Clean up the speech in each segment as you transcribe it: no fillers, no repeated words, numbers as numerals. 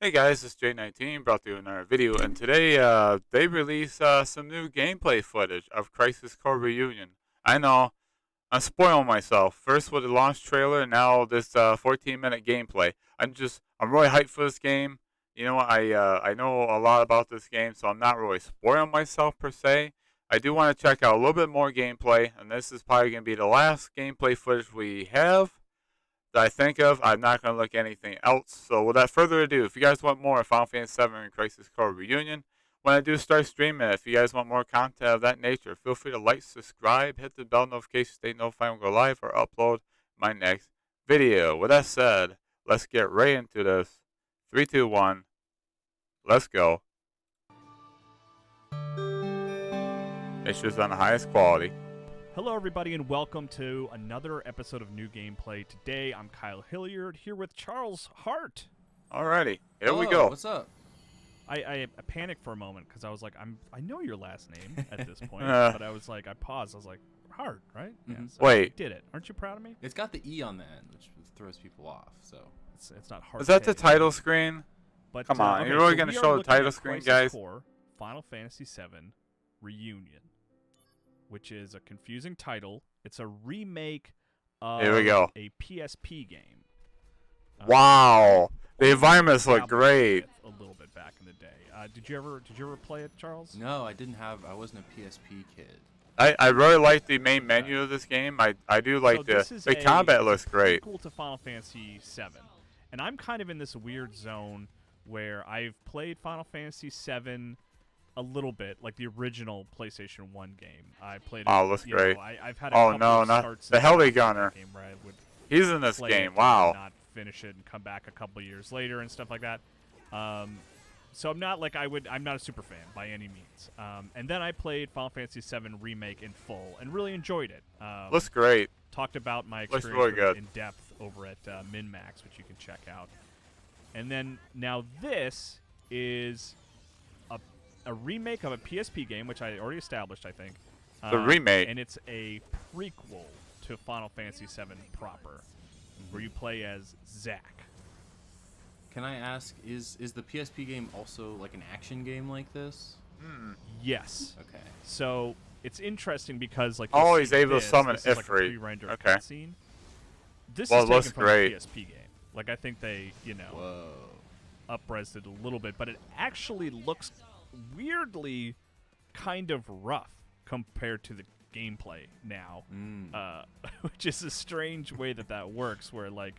Hey guys, it's J19 brought to you another video, and today they released some new gameplay footage of Crisis Core Reunion. I know, I'm spoiling myself. First with the launch trailer, now this 14-minute gameplay. I'm really hyped for this game. You know what? I know a lot about this game, so I'm not really spoiling myself per se. I do want to check out a little bit more gameplay, and this is probably going to be the last gameplay footage we have that I think of. I'm not going to look at anything else. So without further ado, if you guys want more Final Fantasy 7 and Crisis Core Reunion, when I do start streaming, if you guys want more content of that nature, feel free to like, subscribe, hit the bell notification, stay notified when I go live or upload my next video. With that said, let's get right into this. 3, 2, 1, let's go. Pictures on the highest quality. Hello, everybody, and welcome to another episode of New Gameplay. Today, I'm Kyle Hilliard here with Charles Hart. Alrighty, here we Hello, go. What's up? I panicked for a moment because I was like, I know your last name at this point, but I was like, I paused. I was like, Hart, right? Yeah, so Wait. you did it. Aren't you proud of me? It's got the E on the end, which throws people off. So It's not Hart. Is that the title screen? But, Come on, okay, you're really so going to we are show the looking at title screen, Crisis guys? Core Final Fantasy VII Reunion, which is a confusing title. It's a remake of Here we go. a PSP game. Wow, the environments look great. A little bit back in the day. Did you ever play it, Charles? no, I wasn't a PSP kid. I really like the main menu of this game. I do like the combat looks great. Equal to Final Fantasy VII, and I'm kind of in this weird zone where I've played Final Fantasy VII a little bit, like the original PlayStation 1 game. I played. Oh, looks great. I've had. Oh, couple no, of not starts the in Heli that Gunner. game where I would He's in this play game. it Wow. and not finish it and come back a couple years later and stuff like that. So I'm not I'm not a super fan by any means. And then I played Final Fantasy VII Remake in full and really enjoyed it. Looks great. Talked about my Looks experience really with good. it in depth over at MinMax, which you can check out. And then now this is a remake of a PSP game, which I already established, I think. The remake. And it's a prequel to Final Fantasy VII proper, where you play as Zack. Can I ask, is the PSP game also like an action game like this? Yes. Okay. So it's interesting because like Oh, you'll he's see able to this summon is like a Ifrit. pre-rendered Okay. cutscene. This Well, is it looks taken from great. a PSP game. Like I think they, Whoa. up-resed it a little bit, but it actually looks weirdly kind of rough compared to the gameplay now, which is a strange way that works. Where like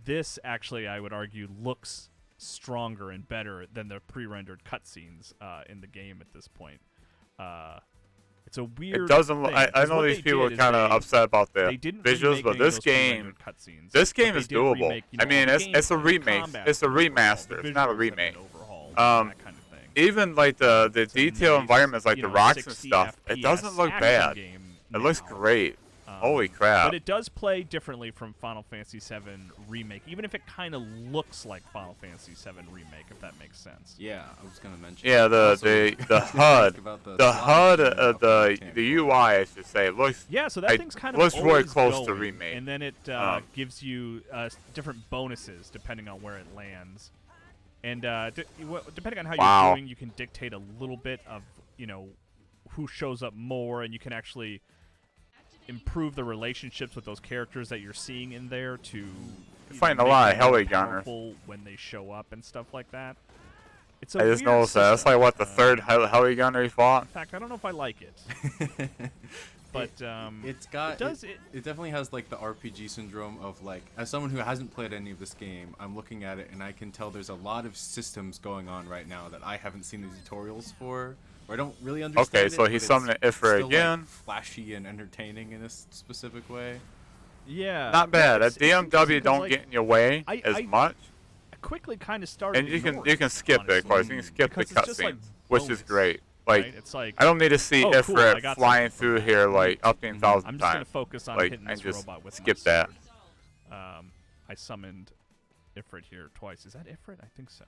this actually, I would argue, looks stronger and better than the pre-rendered cutscenes in the game at this point. It's a weird. It doesn't. Thing, I 'cause know what these they people are did is kind of they- upset about the They didn't visuals, remake but any of this those game, pre-rendered cutscenes, this game but is they did doable. remake, I mean, all the it's a gameplay, remake. combat It's a overhaul, remaster. the It's not a visuals have been remake. overhauled, that kind of thing. Even like the It's a detailed nice, environments, like the rocks and 60 stuff, it FPS doesn't look action bad. game It looks now. great. Holy crap! But it does play differently from Final Fantasy VII Remake, even if it kind of looks like Final Fantasy VII Remake, if that makes sense. Yeah, I was gonna mention. Yeah, Also, the ask HUD, about the slot HUD, machine about the Tampa. UI, I should say, looks. Yeah, so that I- thing's kind of looks really always close to going, Remake. and then it gives you different bonuses depending on where it lands. And depending on how Wow. you're doing, you can dictate a little bit of who shows up more, and you can actually improve the relationships with those characters that you're seeing in there to fighting a make lot of them more Heli Gunners. powerful when they show up and stuff like that. It's a I just weird noticed that. That's system. like what the third Heli Gunner he fought. In fact, I don't know if I like it, but It's got. it does It definitely has like the RPG syndrome of like, as someone who hasn't played any of this game, I'm looking at it and I can tell there's a lot of systems going on right now that I haven't seen the tutorials for, or I don't really understand. Okay, it, so but he's it's summoning Ifrit still, again. Like, flashy and entertaining in a specific way. yeah, Not bad. It's That DMW interesting 'cause, don't like, get in your way I- as I- much, I quickly kind of started. and you ignoring can skip it, of course. You can skip the Because it's just, like, cutscenes, which is bonus, great. Like, right? It's like I don't need to see oh, cool, I Ifrit got flying something through from here that. like up to 1,000 I'm just gonna times. focus on Like, hitting and this just robot with skip my that. sword. I summoned Ifrit here twice. Is that Ifrit? I think so.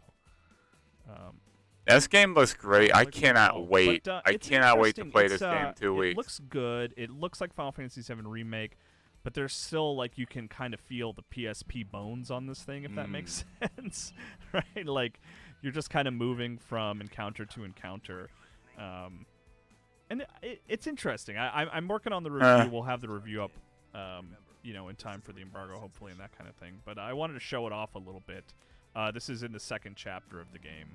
This game looks great. I Like, cannot oh, wait. but, I it's cannot wait to interesting. play It's, this game in 2 It weeks. looks good. It looks like Final Fantasy VII Remake, but there's still like you can kind of feel the PSP bones on this thing, if that makes sense, right? Like you're just kind of moving from encounter to encounter, and it's interesting. I'm working on the review. We'll have the review up, in time for the embargo, hopefully, and that kind of thing. But I wanted to show it off a little bit. This is in the second chapter of the game,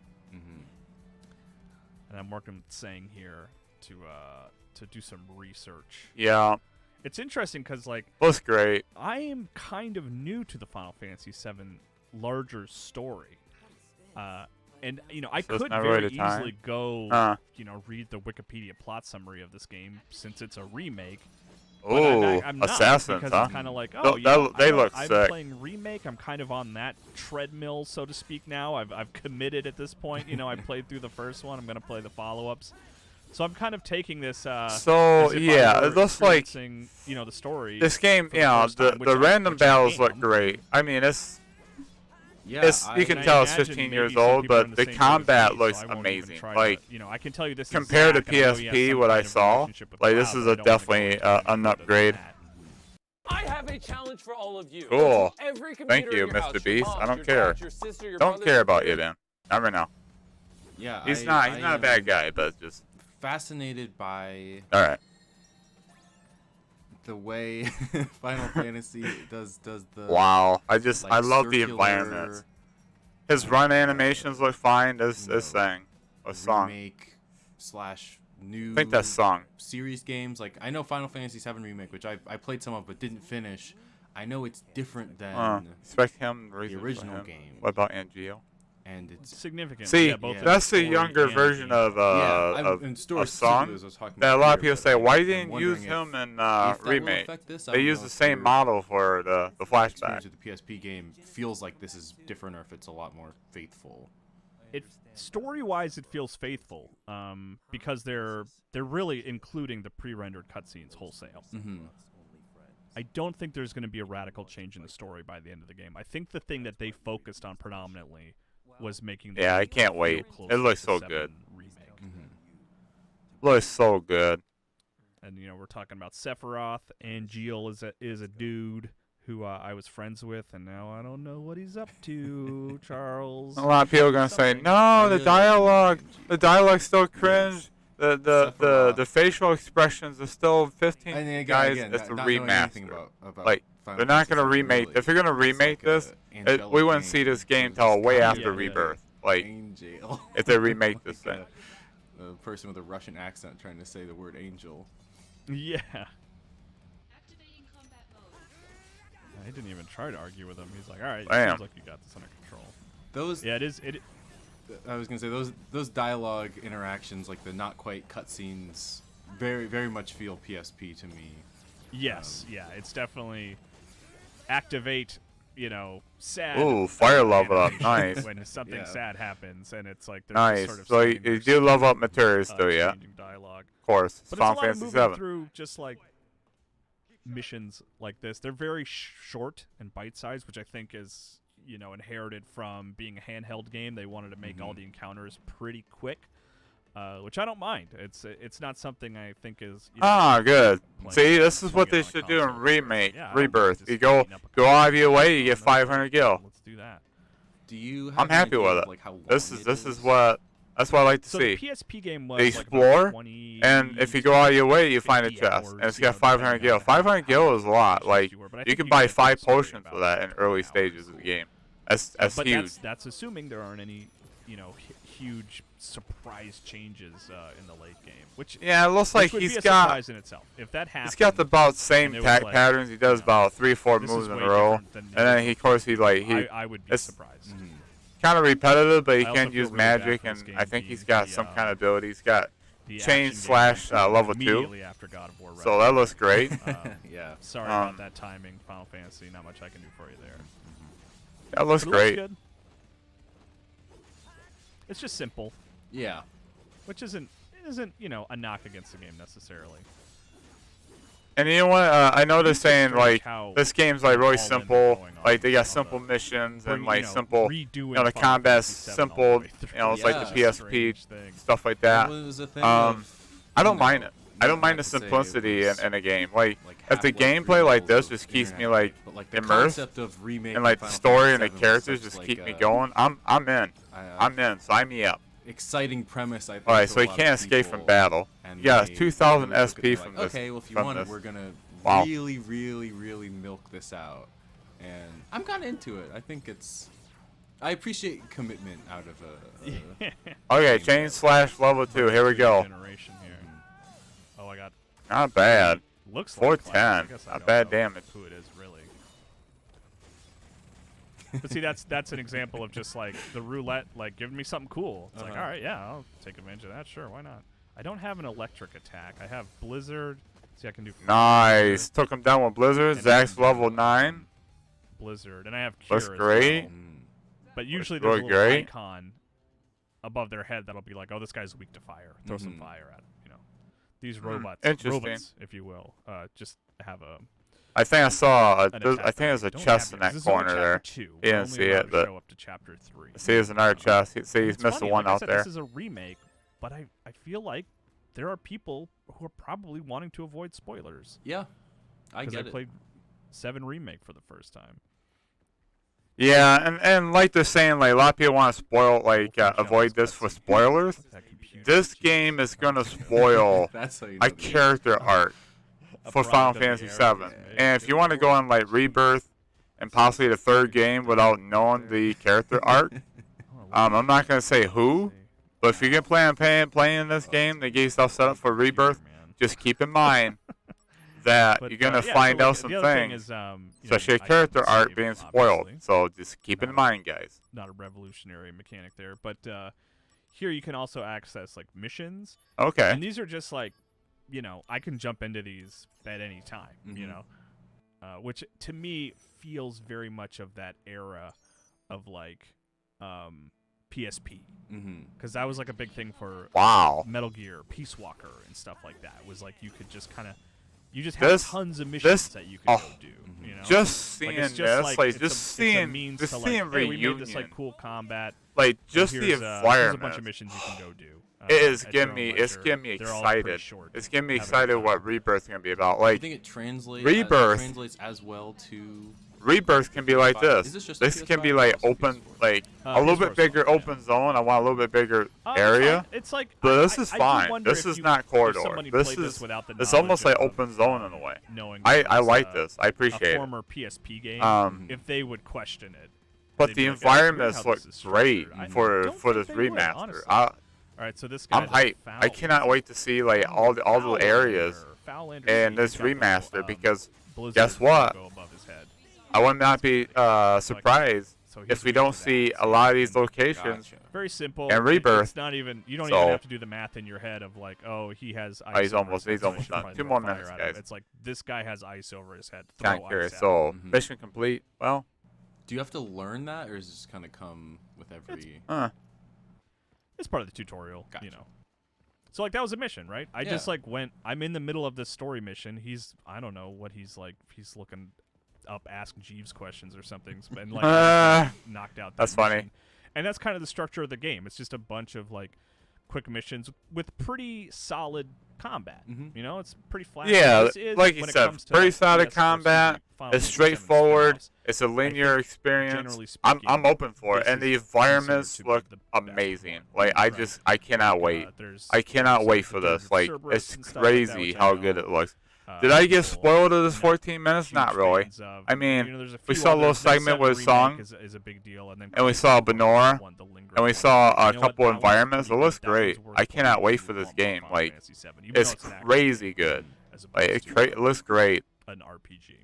and I'm working with Sang here to do some research. Yeah. It's interesting because, like, looks great. I am kind of new to the Final Fantasy VII larger story, and I So it's could not very really the time? easily go, read the Wikipedia plot summary of this game since it's a remake. Oh, I'm not, Assassins, because huh? it's kind of like, They look I'm sick. playing remake. I'm kind of on that treadmill, so to speak. Now I've committed at this point. I played through the first one. I'm gonna play the follow-ups. So I'm kind of taking this. So yeah, it looks like the story. this game. for the first time, The random which I battles look am. great. I mean, Yeah, you can And I tell it's imagine 15 maybe years some old, people are in but the the same boat as combat me, looks so I won't even amazing. try Like to, I can tell you this compared is to Zach, and I know he has PSP, some what I kind of saw, relationship with like Cloud, this is but I a don't wanna go definitely into any an further than upgrade. that. I have a challenge for all of you. Cool. Every Thank computer you, in your Mr. house, your Beast. mom, I don't your care. dad, your sister, your Don't brother, care your about you, brother. Dan. Never know. Yeah, He's not a am bad guy, but just fascinated by all right. the way Final Fantasy does the Wow, I like, love the circular environment. His run animations look fine. This thing, a song. remake slash new I think that's song. series games. Like I know Final Fantasy VII remake, which I played some of but didn't finish. I know it's different than Expect him. the original game, What about Angio? and it's Significant. See, yeah, both in that's the story younger and version gameplay. of in story a specifically, song as I was talking that a about lot of here, people say, but why I'm didn't wondering use him in if that will remake? affect this. I They don't use know the if same your model for the flashback. experience with the PSP game feels like this is different, or if it's a lot more faithful. It story-wise, it feels faithful, because they're really including the pre-rendered cutscenes wholesale. I don't think there's going to be a radical change in the story by the end of the game. I think the thing that they focused on predominantly was making the Yeah, I game can't feel wait. closer It looks to so 7 good. Remake. Looks so good. And we're talking about Sephiroth, and Geel is a dude who I was friends with, and now I don't know what he's up to. Charles. A lot of people are gonna say, Something. no, the really dialogue, like the dialogue's still cringe. The Sephiroth. facial expressions are still 15 And then again, guys. again, It's a not knowing anything remaster. about Like, Final they're not Fantasy gonna VII, remake. really. If you're gonna remake It's this, like a angelic we wouldn't game. see this game It's till way kind of after yeah. Rebirth. Like, Angel. if they remake this Like thing. a person with a Russian accent trying to say the word angel. Yeah. I didn't even try to argue with him. He's like, all right, Bam. seems like you got this under control. Those Yeah, it is. I was gonna say those dialogue interactions, like the not quite cutscenes, very much feel PSP to me. Yes, yeah, it's definitely activate. Sad. Ooh, fire level up, animation nice. When something Yeah. sad happens, and it's like they're Nice. Just sort of So sitting you there do level up singing, materials still, yeah? Of exchanging dialogue. course. It's But Final it's a lot of Fantasy moving 7. through just like missions like this. They're very short and bite-sized, which I think is inherited from being a handheld game. They wanted to make all the encounters pretty quick, which I don't mind. It's not something I think is Good. playing- See, this is what playing they it on should do in console. remake, Yeah, I don't mind Rebirth. just You go beating up a out of your way, you get No, 500 gil. Let's do that. Do you? Have I'm an happy idea with of, it. like, how long This it is what that's what I like to So see. the PSP game was They like about explore, 20, And if you go out of your way, you find a 50 chest, hours, and it's got depending 500 on gil. how 500 gil is a lot. efficient Like you were, but I you think can you buy get the 5 story potions about for that in early 10 stages hours. of the game. That's But huge. that's assuming there aren't any huge surprise changes in the late game, which Yeah, it looks like which would be he's a got surprise in itself. If that happens, he's got the about same and it was attack like, patterns. He does about 3 or 4 this moves is in way a row, different than and the then he original. of course he I would be it's- surprised. kind of repetitive, but he I also can feel use really bad magic, for this and game I think he's being got the, some kind of ability. He's got The chain action slash game level 2, immediately after God of War. so that looks great. Yeah. Sorry Um, about that timing, Final Fantasy. Not much I can do for you there. That looks But it looks great. good. It's just simple, Yeah. which isn't a knock against the game necessarily. And you know what? I know they're It's just saying strange like how this game's like all really in simple. going on Like they got all simple the- missions Bring, and like simple. redoing the Final combat's Fantasy VII all the simple. way through. It's like the Yeah. PSP Strange thing. stuff like that. Well, it was a thing Um, of, I don't you mind know, it. I don't mind the have to say it simplicity was, in a game. Like if the Half-Life gameplay like prequels this of just keeps me internet like hype, but, like, the immersed, concept of remake and like the Final story and the Fantasy VII was characters such, just like, keep me going, I'm in. I'm in. Sign me up. Exciting premise, I think. All right, to so a he lot can't of escape from people, battle. and Yeah, they 2,000 really took it SP and from like, this. okay, well, if you from want it, this. we're gonna Wow. really, really, really milk this out, and I'm kind of into it. I think it's. I appreciate commitment out of a Okay, game. change / level 2. Here we go. Generation here. Oh, I got. Not bad. Looks like 410. class. I guess I Not don't bad know damage. Who it is really? But see, that's an example of just like the roulette, like giving me something cool. It's like, all right, yeah, I'll take advantage of that. Sure, why not? I don't have an electric attack. I have Blizzard. See, I can do. Nice. Took him down with Blizzard. And Zach's then, level 9. Blizzard, and I have Cure Looks as great. well. But usually really there's a little great. icon above their head that'll be like, "Oh, this guy's weak to fire. Throw some fire at him." You know, these robots, interesting. if you will, just have a. I think I saw. an I attack think there's a don't chest have in yet, 'cause that this is only corner chapter there. 2. You We're didn't only see allowed it, to but show up to chapter 3. see, there's another chest. See, he's It's missed the funny, one like I out said, there. This is a remake, but I feel like there are people who are probably wanting to avoid spoilers Yeah, I because get I it. played 7 remake for the first time. Yeah, and like they're saying, like a lot of people want to spoil, like avoid this for spoilers. That computer This cheat. game is gonna spoil That's how you a know the game. character arc A for Final product of the Fantasy era, VII. right? And if you want to go on like Rebirth and possibly the 3rd game without knowing the character arc, I'm not gonna say who, but if you can plan on playing this game, they get yourself set up for Rebirth. Just keep in mind that But, you're gonna yeah, find so, like, out some the other thing things, is, you know, especially a I can character arc save, being spoiled. obviously. So just keep it in mind, guys. Not a revolutionary mechanic there, but here you can also access like missions, Okay. and these are just like, you know, I can jump into these at any time, you know, which to me feels very much of that era of like PSP, because that was like a big thing for Wow. Metal Gear, Peace Walker, and stuff like that. Was like you could just kind of, you just have This- tons of missions this- that you could oh, go do. You know, Just seeing like, it's just this, like, like it's just a seeing, means just to, seeing like, hey, we reunion, made this like cool combat. like and just the here's environment. a bunch of missions you can go do. It is at getting your me. own It's leisure. getting me They're all pretty excited. short. It's getting me Have a good excited time. what Rebirth's gonna be about. I Like think it translates. Rebirth. Translates as well to. Rebirth can be like this. Is this just a This can be PS5 or like also open, PS4? like Uh, a little PS4 bit bigger as well, yeah. open zone. I want a little bit bigger It's area. fine. It's like, But this is I do fine. wonder This if is you- not if corridor. somebody This played is. without the It's almost knowledge like of, open zone in a way. knowing I that it was, like this. I appreciate a it. former PSP game. Um, If they would question it, But they'd the be like, "Oh, it's weird environments how look this is great structured." I for don't for think this they would, remaster. honestly. All right, so this guy. I'm hyped. I cannot wait to see like all the areas in this remaster because guess what? Go above his head. I would not be surprised So he's if we weak don't to that, see so a lot of you these can- locations. Gotcha. Very simple. And Rebirth. It's not even. You don't So- even have to do the math in your head of like, oh, he has ice. he's over almost- his head, he's so I almost should done. probably 2 throw more fire minutes, at him. guys. It's like this guy has ice over his head. Throw Kind of ice curious. at him. So Mhm. mission complete. Well, Do you have to learn that, or is it just kind of come with every? It's part of the tutorial, Gotcha. you know. So like that was a mission, right? I just Yeah. like went. I'm in the middle of this story mission. I don't know what he's like. He's looking up, ask Jeeves questions or something, and like knocked out. That That's funny. mission. And that's kind of the structure of the game. It's just a bunch of like quick missions with pretty solid combat. You know, it's pretty flat. yeah, This is, like you when it said, comes to pretty solid PS4, combat. Final It's Fantasy VII straightforward. spin-offs, It's a linear think, experience. generally I'm speaking, open for it, this and the is environments considered to look be the best amazing. one. Like I Right. I cannot wait. There's I cannot wait for there's this. Like Cerberus it's and stuff like that, crazy which I how know, good it looks. Did I get people spoiled of this not 14 minutes? Not huge really. fans of. I mean, You know, there's a we few saw a little others. That segment 7 with a remake song, is a big deal, and then and we saw Benora, one, the lingering and we one. saw a You know what? couple That one's environments. It pretty looks good. That one's great. worth I cannot playing wait if for you this want more game. Final Like Fantasy VII, even though it's an action crazy game good. as Like opposed it to looks great. an RPG.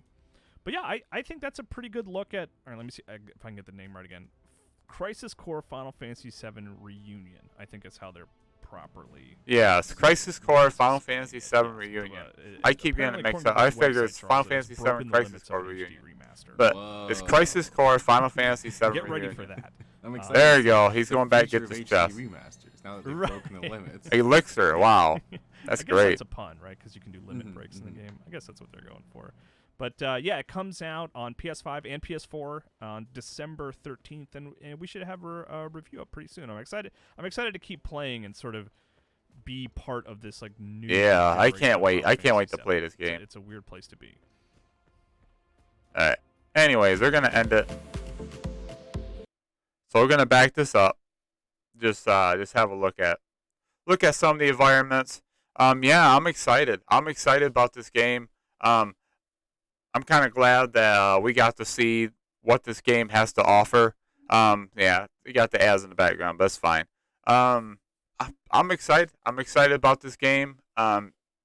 But yeah, I think that's a pretty good look at. All right, let me see if I can get the name right again. Crisis Core Final Fantasy VII Reunion. I think is how they're properly. Yeah, it's Crisis Core Final Fantasy VII Reunion. I keep getting it mixed up. I figure it's Final Fantasy VII Crisis Core Reunion. But it's Whoa. Crisis Core Final Fantasy VII Get ready Reunion. for that. I'm excited. There you to go. see He's the going back to future get of this HD chest. remasters now that they've Right. broken the limits. Elixir. Wow, I that's guess great. that's a pun, right? Because you can do limit breaks in the game. I guess that's what they're going for. But yeah, it comes out on PS5 and PS4 on December 13th, and we should have a review up pretty soon. I'm excited. I'm excited to keep playing and sort of be part of this like new. Yeah, I generation can't of wait. I can't wait to FF7. play this game. It's a weird place to be. All right. Anyways, we're gonna end it. So we're gonna back this up. Just have a look at some of the environments. Yeah, I'm excited. I'm excited about this game. I'm kind of glad that we got to see what this game has to offer. Yeah, we got the ads in the background, but that's fine. I'm excited. I'm excited about this game.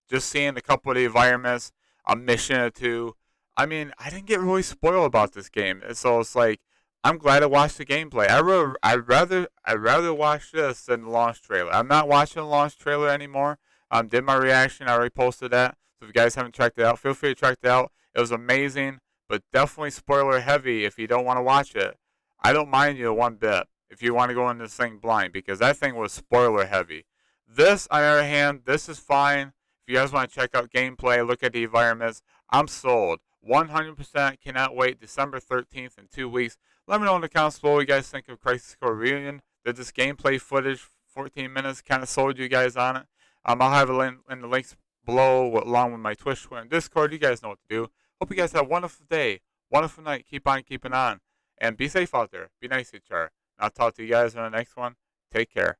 Just seeing a couple of the environments, a mission or two. I mean, I didn't get really spoiled about this game, and so it's like I'm glad I watched the gameplay. I'd rather watch this than the launch trailer. I'm not watching the launch trailer anymore. Did my reaction. I already posted that. So if you guys haven't checked it out, feel free to check it out. It was amazing, but definitely spoiler heavy if you don't want to watch it. I don't mind you one bit if you want to go into this thing blind, because that thing was spoiler heavy. This, on the other hand, this is fine. If you guys want to check out gameplay, look at the environments, I'm sold. 100% cannot wait. December 13th in 2 weeks. Let me know in the comments below what you guys think of Crisis Core Reunion. Did this gameplay footage, 14 minutes, kind of sold you guys on it? I'll have a link in the links below along with my Twitch, Twitter, and Discord. You guys know what to do. Hope you guys have a wonderful day, wonderful night. Keep on keeping on. And be safe out there. Be nice to each other. I'll talk to you guys in the next one. Take care.